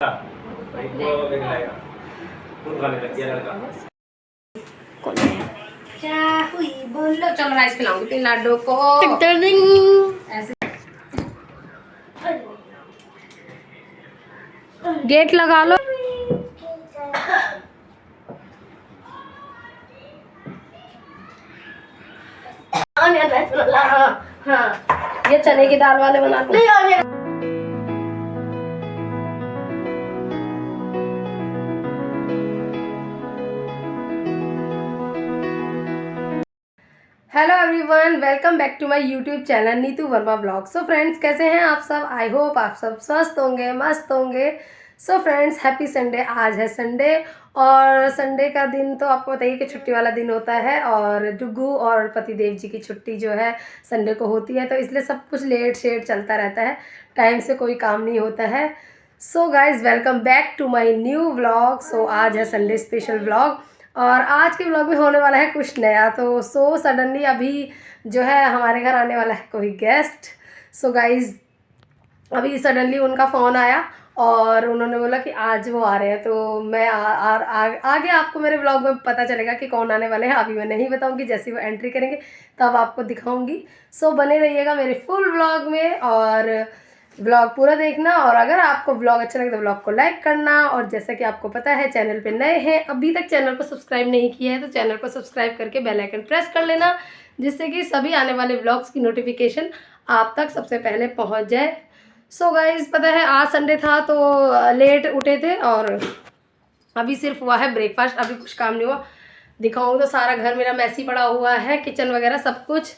क्या हुई बोलो। चलो राइस खिलाऊंगी तीन लाडो को। ऐसे गेट लगा लो। हाँ ये चने की दाल वाले बना दो। Hello everyone, welcome back to my YouTube channel Neetu Verma blog. So friends, कैसे हैं आप सब? आई होप आप सब स्वस्थ होंगे, मस्त होंगे। So friends, happy Sunday. आज है संडे और संडे का दिन तो आपको बताइए कि छुट्टी वाला दिन होता है और डुगू और पतिदेव जी की छुट्टी जो है संडे को होती है, तो इसलिए सब कुछ लेट शेट चलता रहता है, टाइम से कोई काम नहीं होता है। So guys, welcome back to my new vlog. So आज है संडे स्पेशल व्लॉग और आज के व्लॉग में होने वाला है कुछ नया। तो सडनली अभी जो है हमारे घर आने वाला है कोई गेस्ट। सो गाइज, अभी सडनली उनका फ़ोन आया और उन्होंने बोला कि आज वो आ रहे हैं, तो मैं आगे आपको मेरे व्लॉग में पता चलेगा कि कौन आने वाले हैं। अभी मैं नहीं बताऊंगी, जैसे वो एंट्री करेंगे तब आपको दिखाऊंगी। सो बने रहिएगा मेरे फुल व्लॉग में और व्लॉग पूरा देखना। और अगर आपको व्लॉग अच्छा लगे तो व्लॉग को लाइक करना। और जैसा कि आपको पता है, चैनल पे नए हैं, अभी तक चैनल को सब्सक्राइब नहीं किया है तो चैनल को सब्सक्राइब करके बेल आइकन प्रेस कर लेना, जिससे कि सभी आने वाले व्लॉग्स की नोटिफिकेशन आप तक सबसे पहले पहुंच जाए। सो गाइज, पता है आज संडे था तो लेट उठे थे और अभी सिर्फ हुआ है ब्रेकफास्ट, अभी कुछ काम नहीं हुआ। दिखाऊँ तो सारा घर मेरा मैसी पड़ा हुआ है, किचन वगैरह सब कुछ।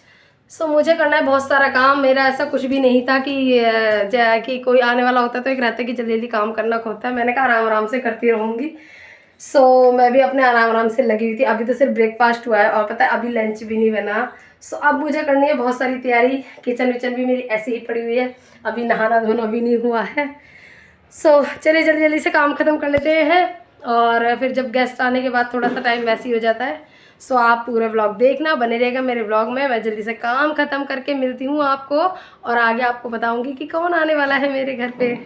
सो मुझे करना है बहुत सारा काम। मेरा ऐसा कुछ भी नहीं था कि कोई आने वाला होता तो एक रहता है कि जल्दी जल्दी काम करना होता है। मैंने कहा आराम आराम से करती रहूँगी। सो मैं भी अपने आराम आराम से लगी हुई थी। अभी तो सिर्फ ब्रेकफास्ट हुआ है और पता है अभी लंच भी नहीं बना। सो अब मुझे करनी है बहुत सारी तैयारी। किचन विचन भी मेरी ऐसे ही पड़ी हुई है, अभी नहाना धोना भी नहीं हुआ है। सो चलिए जल्दी जल्दी से काम ख़त्म कर लेते हैं और फिर जब गेस्ट आने के बाद थोड़ा सा टाइम वैसे ही हो जाता है। सो आप पूरा व्लॉग देखना, बने रहेगा मेरे व्लॉग में। मैं जल्दी से काम ख़त्म करके मिलती हूँ आपको और आगे आपको बताऊँगी कि कौन आने वाला है मेरे घर पे।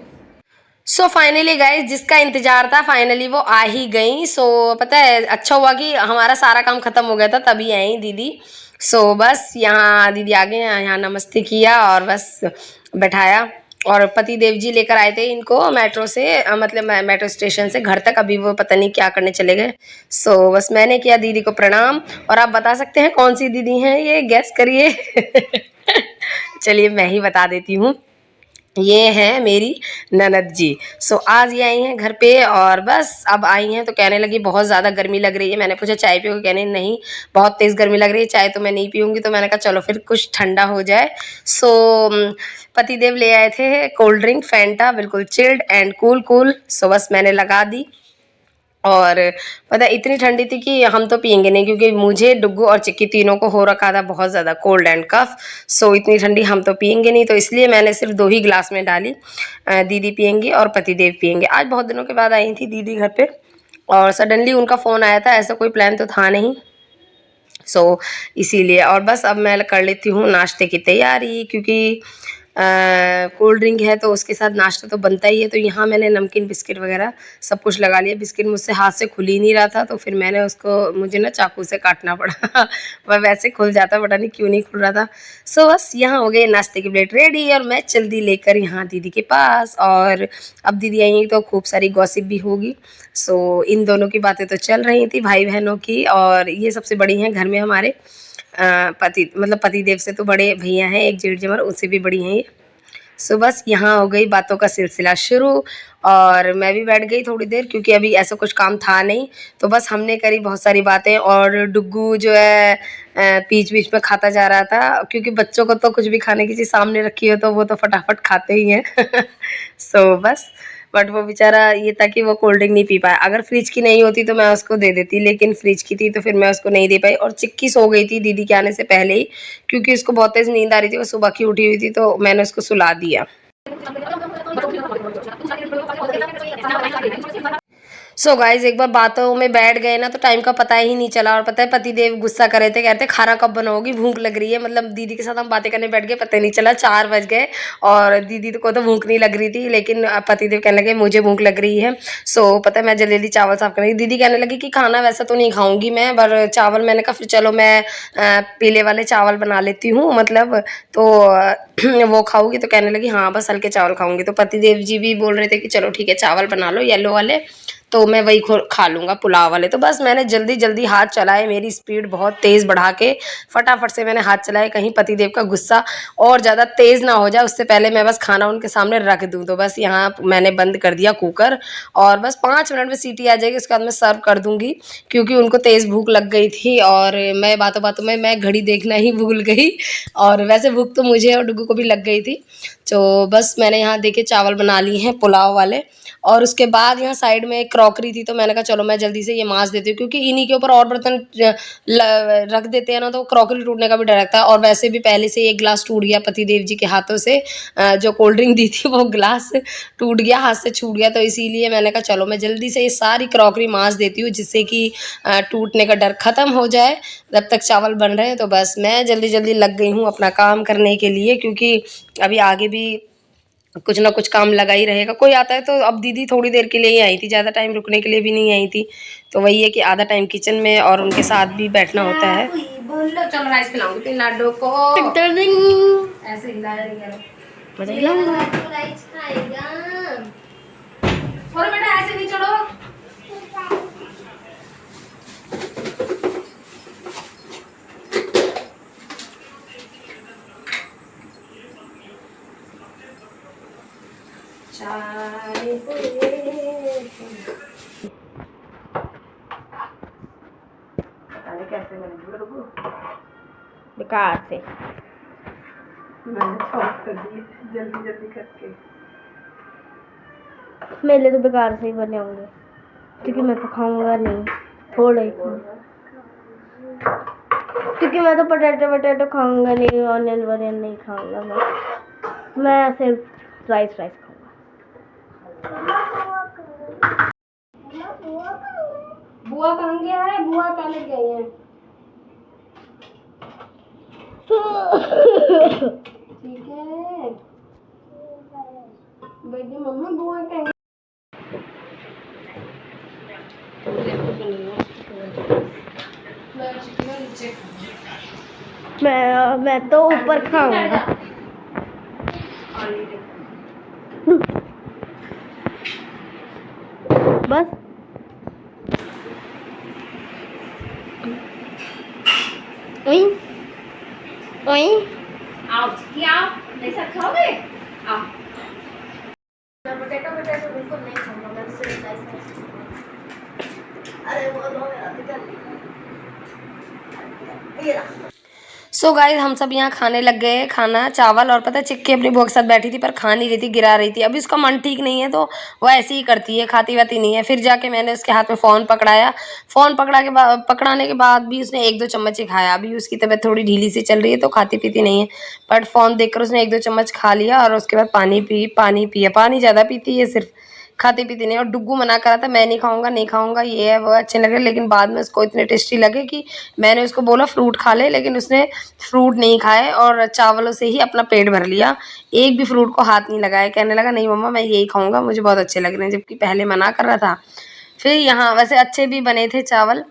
सो फाइनली गाइज, जिसका इंतजार था फाइनली वो आ ही गई। पता है अच्छा हुआ कि हमारा सारा काम ख़त्म हो गया था तभी आई दीदी। बस यहाँ दीदी आ गए, यहाँ नमस्ते किया और बस बैठाया। और पति देव जी लेकर आए थे इनको मेट्रो से, मतलब मेट्रो स्टेशन से घर तक। अभी वो पता नहीं क्या करने चले गए। बस मैंने किया दीदी को प्रणाम। और आप बता सकते हैं कौन सी दीदी हैं ये? गैस करिए। चलिए मैं ही बता देती हूँ, ये है मेरी ननद जी। आज ये आई हैं घर पे और बस अब आई हैं तो कहने लगी बहुत ज़्यादा गर्मी लग रही है। मैंने पूछा चाय पियोगे? कहने नहीं, बहुत तेज़ गर्मी लग रही है, चाय तो मैं नहीं पीऊँगी। तो मैंने कहा चलो फिर कुछ ठंडा हो जाए। पति देव ले आए थे कोल्ड ड्रिंक फैंटा, बिल्कुल चिल्ड एंड कूल कूल। बस मैंने लगा दी और पता है इतनी ठंडी थी कि हम तो पियेंगे नहीं, क्योंकि मुझे, डुग्गू और चिक्की तीनों को हो रखा था बहुत ज़्यादा कोल्ड एंड कफ। इतनी ठंडी हम तो पियेंगे नहीं, तो इसलिए मैंने सिर्फ 2 ही गिलास में डाली। दीदी पियेंगी और पतिदेव पियेंगे। आज बहुत दिनों के बाद आई थी दीदी घर पे और सडनली उनका फ़ोन आया था, ऐसा कोई प्लान तो था नहीं। इसीलिए। और बस अब मैं कर लेती हूँ नाश्ते की तैयारी, क्योंकि कोल्ड ड्रिंक है तो उसके साथ नाश्ता तो बनता ही है। तो यहाँ मैंने नमकीन बिस्किट वगैरह सब कुछ लगा लिया। बिस्किट मुझसे हाथ से खुल ही नहीं रहा था, तो फिर मैंने मुझे ना चाकू से काटना पड़ा। वह वैसे खुल जाता, पता नहीं क्यों नहीं खुल रहा था। बस यहाँ हो गए नाश्ते की प्लेट रेडी और मैं जल्दी लेकर यहाँ दीदी के पास। और अब दीदी आएंगी तो खूब सारी गॉसिप भी होगी। इन दोनों की बातें तो चल रही थी, भाई बहनों की। और ये सबसे बड़ी हैं घर में हमारे पति देव से तो बड़े भैया हैं, एक जेठ जमर, उससे भी बड़ी हैं ये। बस यहाँ हो गई बातों का सिलसिला शुरू और मैं भी बैठ गई थोड़ी देर, क्योंकि अभी ऐसा कुछ काम था नहीं। तो बस हमने करी बहुत सारी बातें और डुग्गू जो है बीच बीच में खाता जा रहा था, क्योंकि बच्चों को तो कुछ भी खाने की चीज़ सामने रखी हो तो वो तो फटाफट खाते ही हैं। बस बट वो बेचारा ये था कि वो कोल्ड ड्रिंक नहीं पी पाया। अगर फ्रिज की नहीं होती तो मैं उसको दे देती, लेकिन फ्रिज की थी तो फिर मैं उसको नहीं दे पाई। और चिक्की सो गई थी दीदी के आने से पहले ही, क्योंकि उसको बहुत तेज़ नींद आ रही थी, वो सुबह की उठी हुई थी, तो मैंने उसको सुला दिया। सो गाइज एक बार बातों में बैठ गए ना तो टाइम का पता ही नहीं चला। और पता है पति देव गुस्सा कर रहे थे, कहते खाना कब बनाओगी, भूख लग रही है। मतलब दीदी के साथ हम बातें करने बैठ गए, पता नहीं चला 4 बज गए। और दीदी को तो भूख नहीं लग रही थी, लेकिन पति देव कहने लगे मुझे भूख लग रही है। सो पता है मैं जल्दी जल्दी चावल साफ करने लगी। दीदी कहने लगी कि खाना वैसा तो नहीं खाऊंगी मैं, पर चावल। मैंने कहा फिर चलो मैं पीले वाले चावल बना लेती हूँ, मतलब तो वो खाऊंगी। तो कहने लगी हाँ बस हल्के चावल खाऊंगी। तो पति देव जी भी बोल रहे थे कि चलो ठीक है चावल बना लो येलो वाले, तो मैं वही खा लूँगा पुलाव वाले। तो बस मैंने जल्दी जल्दी हाथ चलाए, मेरी स्पीड बहुत तेज़ बढ़ा के फटाफट से मैंने हाथ चलाए, कहीं पतिदेव का गुस्सा और ज़्यादा तेज़ ना हो जाए, उससे पहले मैं बस खाना उनके सामने रख दूँ। तो बस यहाँ मैंने बंद कर दिया कुकर, और बस 5 मिनट में सीटी आ जाएगी, उसके बाद मैं सर्व कर दूँगी, क्योंकि उनको तेज़ भूख लग गई थी। और मैं बातों बातों में मैं घड़ी देखना ही भूल गई, और वैसे भूख तो मुझे और डुग्गू को भी लग गई थी। तो बस मैंने यहाँ देखिए चावल बना लिए हैं पुलाव वाले। और उसके बाद यहाँ साइड में एक क्रॉकरी थी, तो मैंने कहा चलो मैं जल्दी से ये मांज देती हूँ, क्योंकि इन्हीं के ऊपर और बर्तन रख देते हैं ना तो क्रॉकरी टूटने का भी डर लगता है। और वैसे भी पहले से एक गिलास टूट गया पति देव जी के हाथों से, जो कोल्ड ड्रिंक दी थी वो गिलास टूट गया, हाथ से छूट गया। तो इसीलिए मैंने कहा चलो मैं जल्दी से ये सारी क्रॉकरी मांज देती हूँ, जिससे कि टूटने का डर खत्म हो जाए जब तक चावल बन रहे हैं। तो बस मैं जल्दी जल्दी लग गई हूँ अपना काम करने के लिए, क्योंकि अभी आगे भी कुछ ना कुछ काम लगा ही रहेगा। कोई आता है तो, अब दीदी थोड़ी देर के लिए ही आई थी, ज़्यादा टाइम रुकने के लिए भी नहीं आई थी। तो वही है कि आधा टाइम किचन में और उनके साथ भी बैठना होता है। बोल लो चल राइस खिलाऊंगी तीन लाडो को, ऐसे हिलाया नहीं करो, मजा खिलाऊंगा राइस खाएगा। और बेटा ऐसे नहीं चढ़ो। कैसे बेकार से मैंने चॉप कर दिए जल्दी जल्दी करके। मेरे तो बेकार से ही बने होंगे, क्योंकि मैं तो खाऊंगा नहीं, थोड़ा ही खाऊंगा, क्योंकि मैं तो पोटैटो खाऊंगा नहीं, ऑनियन वनियन नहीं खाऊंगा मैं सिर्फ राइस खाऊंगा। बुआ कहाँ गया है? बुआ टॉयलेट गई है। ठीक है बेटी, मम्मा बुआ कहीं। मैं तो ऊपर खाऊंगा। बस ओई ओई आओ क्या नहीं सब खाओगे? आओ। मैं पोटैटो बिल्कुल नहीं खाऊंगा, मैं सिर्फ राइस खाऊंगा। अरे वो दो मेरा सो गाइस हम सब यहाँ खाने लग गए हैं खाना चावल। और पता है चिक्की अपनी बुआ के साथ बैठी थी, पर खा नहीं रही थी, गिरा रही थी। अभी उसका मन ठीक नहीं है तो वो ऐसे ही करती है, खाती वाती नहीं है। फिर जाके मैंने उसके हाथ में फ़ोन पकड़ाया, फ़ोन पकड़ाने के बाद भी उसने 1-2 चम्मच ही खाया। अभी उसकी तबीयत थोड़ी ढीली सी चल रही है तो खाती पीती नहीं है, बट फ़ोन देख कर उसने 1-2 चम्मच खा लिया। और उसके बाद पानी पिया। पानी ज़्यादा पीती है, सिर्फ खाती पीती नहीं। और डुग्गू मना करा था मैं नहीं खाऊंगा ये है वो अच्छे लगे, लेकिन बाद में उसको इतने टेस्टी लगे कि मैंने उसको बोला फ्रूट खा ले, लेकिन उसने फ्रूट नहीं खाए और चावलों से ही अपना पेट भर लिया। एक भी फ्रूट को हाथ नहीं लगाया, कहने लगा नहीं मम्मा मैं यही खाऊंगा, मुझे बहुत अच्छे लग रहे हैं, जबकि पहले मना कर रहा था। फिर यहाँ वैसे अच्छे भी बने थे चावल,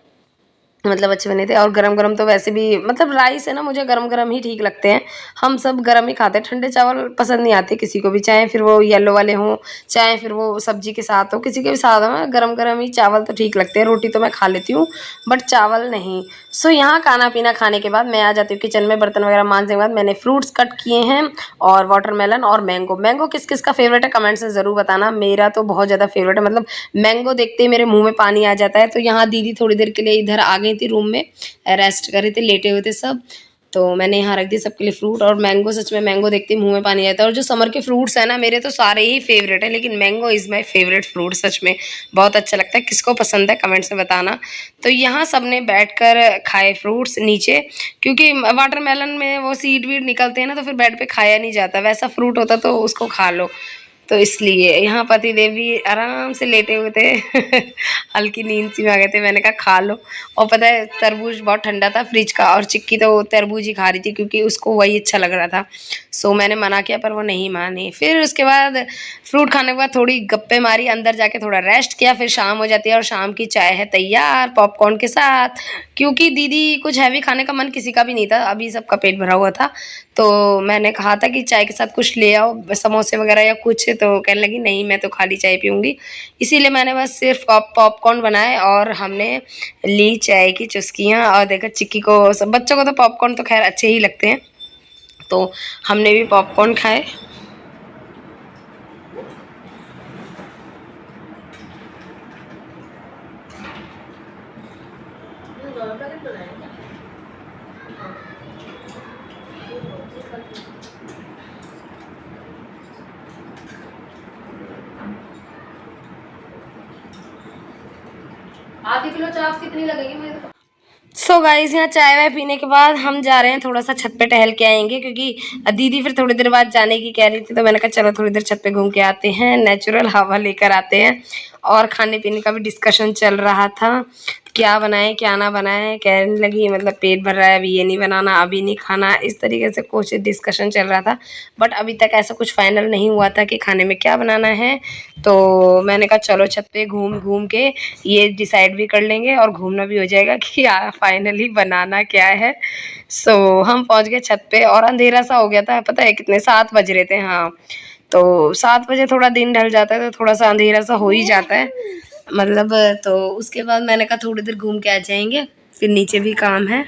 मतलब अच्छे बने थे। और गरम गरम तो वैसे भी, मतलब राइस है ना, मुझे गरम गरम ही ठीक लगते हैं। हम सब गरम ही खाते हैं, ठंडे चावल पसंद नहीं आते किसी को भी, चाहे फिर वो येलो वाले हों, चाहे फिर वो सब्जी के साथ हो, किसी के भी साथ हो। गरम गरम ही चावल तो ठीक लगते हैं। रोटी तो मैं खा लेती हूँ बट चावल नहीं। सो यहाँ खाना पीना खाने के बाद मैं आ जाती हूँ किचन में, बर्तन वगैरह मांजने के बाद मैंने फ्रूट्स कट किए हैं, और वाटरमेलन और मैंगो किस किस का फेवरेट है कमेंट से ज़रूर बताना। मेरा तो बहुत ज़्यादा फेवरेट है, मतलब मैंगो देखते ही मेरे मुंह में पानी आ जाता है। तो यहाँ दीदी थोड़ी देर के लिए इधर आ गई थी, रूम में रेस्ट कर रहे थे, लेटे हुए थे सब। तो मैंने यहाँ रख दिया सबके लिए फ्रूट और मैंगो। सच में मैंगो देखते ही मुंह में पानी आता है। और जो समर के फ्रूट्स है ना, मेरे तो सारे ही फेवरेट है, लेकिन mango is my favourite fruit. सच में बहुत अच्छा लगता है, किसको पसंद है कमेंट्स में बताना। तो यहाँ सबने बैठकर खाए फ्रूट्स नीचे, क्योंकि वाटरमेलन में वो सीड वीड निकलते हैं ना, तो फिर बेड पे खाया नहीं जाता। वैसा फ्रूट होता तो उसको खा लो। तो इसलिए यहाँ पति देव भी आराम से लेटे हुए थे हल्की नींद सी में आ गए थे। मैंने कहा खा लो। और पता है तरबूज बहुत ठंडा था फ्रिज का, और चिक्की तो तरबूज ही खा रही थी क्योंकि उसको वही अच्छा लग रहा था। सो मैंने मना किया पर वो नहीं मानी। फिर उसके बाद फ्रूट खाने के बाद थोड़ी गप्पे मारी, अंदर जाके थोड़ा रेस्ट किया। फिर शाम हो जाती है और शाम की चाय है तैयार पॉपकॉर्न के साथ, क्योंकि दीदी कुछ हैवी खाने का मन किसी का भी नहीं था, अभी सबका पेट भरा हुआ था। तो मैंने कहा था कि चाय के साथ कुछ ले आओ, समोसे वगैरह या कुछ, तो कहने लगी नहीं मैं तो खाली चाय पीऊँगी। इसीलिए मैंने बस सिर्फ पॉपकॉर्न बनाए और हमने ली चाय की चुस्कियाँ। और देखा चिक्की को, सब बच्चों को तो पॉपकॉर्न तो खैर अच्छे ही लगते हैं, तो हमने भी पॉपकॉर्न खाए। आधी किलो चाप कितनी लगेगी मेरे को? सो गाइस यहाँ चाय वाय पीने के बाद हम जा रहे हैं थोड़ा सा छत पे टहल के आएंगे, क्योंकि दीदी फिर थोड़ी देर बाद जाने की कह रही थी। तो मैंने कहा चलो थोड़ी देर छत पे घूम के आते हैं, नेचुरल हवा लेकर आते हैं। और खाने पीने का भी डिस्कशन चल रहा था, क्या बनाए क्या ना बनाए। कहने लगी मतलब पेट भर रहा है, अभी ये नहीं बनाना, अभी नहीं खाना, इस तरीके से कुछ डिस्कशन चल रहा था। बट अभी तक ऐसा कुछ फाइनल नहीं हुआ था कि खाने में क्या बनाना है। तो मैंने कहा चलो छत पे घूम घूम के ये डिसाइड भी कर लेंगे और घूमना भी हो जाएगा कि फाइनली बनाना क्या है। सो हम पहुंच गए छत पे और अंधेरा सा हो गया था। पता है कितने, 7 बज रहे थे। हाँ, तो 7 बजे थोड़ा दिन ढल जाता है तो थोड़ा सा अंधेरा सा हो ही जाता है मतलब। तो उसके बाद मैंने कहा थोड़ी देर घूम के आ जाएंगे, फिर नीचे भी काम है।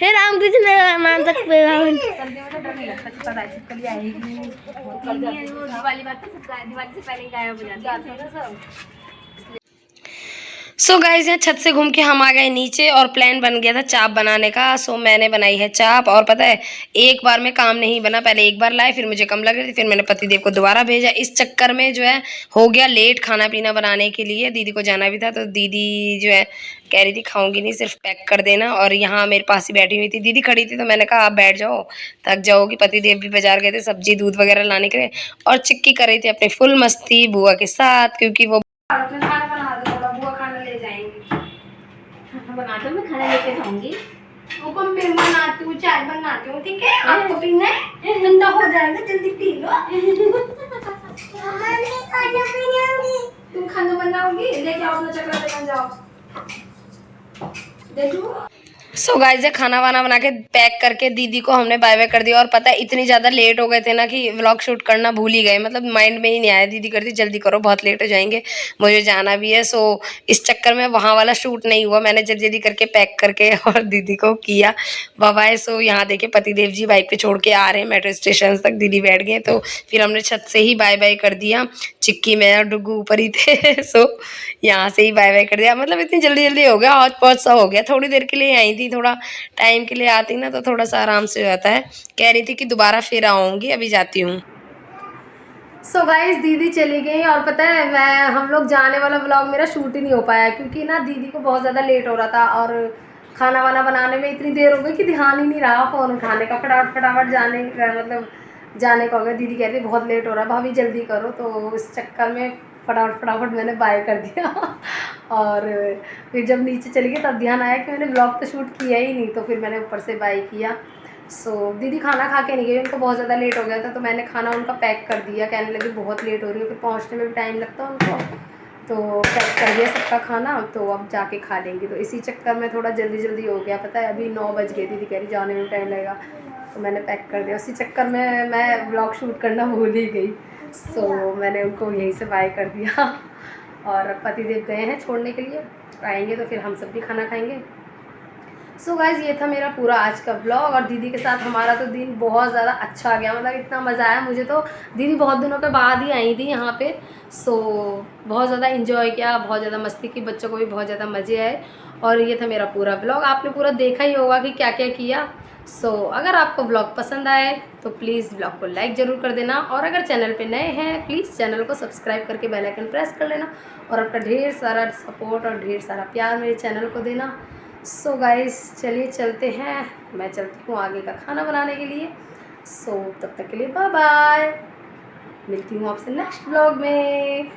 हे राम कृष्ण मान सकते हैं। सर्दी में तो डर नहीं लगता कि पता है छिपकली आएगी। वो दिवाली बात तो दिवाली से पहले ही गायब हो जाती है सब। सो गाइस यहाँ छत से घूम के हम आ गए नीचे और प्लान बन गया था चाप बनाने का। सो मैंने बनाई है चाप। और पता है एक बार में काम नहीं बना, पहले एक बार लाए, फिर मुझे कम लग रही थी, फिर मैंने पतिदेव को दोबारा भेजा। इस चक्कर में जो है हो गया लेट खाना पीना बनाने के लिए। दीदी को जाना भी था तो दीदी जो है कह रही थी खाऊंगी नहीं, सिर्फ पैक कर देना। और यहाँ मेरे पास ही बैठी हुई थी, दीदी खड़ी थी, तो मैंने कहा आप बैठ जाओ, थक जाओगी। पतिदेव भी बाजार गए थे सब्जी दूध वगैरह लाने के लिए, और चिक्की कर रही थी अपनी फुल मस्ती बुआ के साथ, क्योंकि वो बनाते हो, मैं खाना लेके जाऊंगी। वो मैं बनाती हूँ, चाय बनाती हूँ, ठीक है? आपको पीना है? ठंडा हो जाएगा, जल्दी पी लो। तुम खाना बनाओगी? लेके आओ अपना चक्कर लेकर जाओ। देखो। सो गाइस खाना वाना बना के पैक करके दीदी को हमने बाय बाय कर दिया। और पता है इतनी ज़्यादा लेट हो गए थे ना कि व्लॉग शूट करना भूल ही गए, मतलब माइंड में ही नहीं आया। दीदी करती जल्दी करो बहुत लेट हो जाएंगे, मुझे जाना भी है। सो इस चक्कर में वहाँ वाला शूट नहीं हुआ, मैंने जल्दी जल्दी करके पैक करके और दीदी को किया बाय। सो यहाँ देखिए पतिदेव जी बाइक पे छोड़ के आ रहे हैं मेट्रो स्टेशन तक, दीदी बैठ गए, तो फिर हमने छत से ही बाय बाय कर दिया। चिक्की में और डुग्गू ऊपर ही थे सो यहाँ से ही बाय बाय कर दिया। मतलब इतनी जल्दी जल्दी हो गया, हौच पौच सा हो गया। थोड़ी देर के लिए आई थी, थोड़ा टाइम के लिए आती ना तो थोड़ा सा आराम से हो जाता है। कह रही थी कि दोबारा फिर आऊँगी, अभी जाती हूँ। सो गाइस दीदी चली गई और पता है हम लोग जाने वाला व्लॉग मेरा शूट ही नहीं हो पाया, क्योंकि ना दीदी को बहुत ज़्यादा लेट हो रहा था और खाना वाना बनाने में इतनी देर हो गई कि ध्यान ही नहीं रहा फ़ोन उठाने का। फटाफट फटाफट जाने का मतलब जाने का हो गया। दीदी कहती बहुत लेट हो रहा है भाभी जल्दी करो, तो इस चक्कर में फटाफट फटाफट मैंने बाय कर दिया और फिर जब नीचे चली गई तब ध्यान आया कि मैंने ब्लॉग तो शूट किया ही नहीं, तो फिर मैंने ऊपर से बाय किया। सो दीदी खाना खा के नहीं गई, उनको बहुत ज़्यादा लेट हो गया था, तो मैंने खाना उनका पैक कर दिया। कहने लगी बहुत लेट हो रही है, फिर पहुंचने में भी टाइम लगता है उनको, तो पैक कर दिया सबका खाना, तो अब जाके खा लेंगे। तो इसी चक्कर में थोड़ा जल्दी जल्दी हो गया। पता है अभी 9 बज गए, दीदी कह रही जाने में टाइम लगेगा, तो मैंने पैक कर दिया। उसी चक्कर में मैं ब्लॉग शूट करना भूल ही गई। सो मैंने उनको यहीं से बाय कर दिया और पतिदेव गए हैं छोड़ने के लिए, आएंगे तो फिर हम सब भी खाना खाएंगे। सो गाइज़ ये था मेरा पूरा आज का ब्लॉग, और दीदी के साथ हमारा तो दिन बहुत ज़्यादा अच्छा गया। मतलब इतना मज़ा आया मुझे, तो दीदी बहुत दिनों के बाद ही आई थी यहाँ पे। सो बहुत ज़्यादा इन्जॉय किया, बहुत ज़्यादा मस्ती की, बच्चों को भी बहुत ज़्यादा मज़े आए। और ये था मेरा पूरा ब्लॉग, आपने पूरा देखा ही होगा कि क्या क्या किया। सो अगर आपको ब्लॉग पसंद आए तो प्लीज़ ब्लॉग को लाइक ज़रूर कर देना, और अगर चैनल पे नए हैं प्लीज़ चैनल को सब्सक्राइब करके बेल आइकन प्रेस कर लेना, और आपका ढेर सारा सपोर्ट और ढेर सारा प्यार मेरे चैनल को देना। सो गाइस चलिए चलते हैं, मैं चलती हूँ आगे का खाना बनाने के लिए। सो तब तक के लिए बाय बाय, मिलती हूँ आपसे नेक्स्ट ब्लॉग में।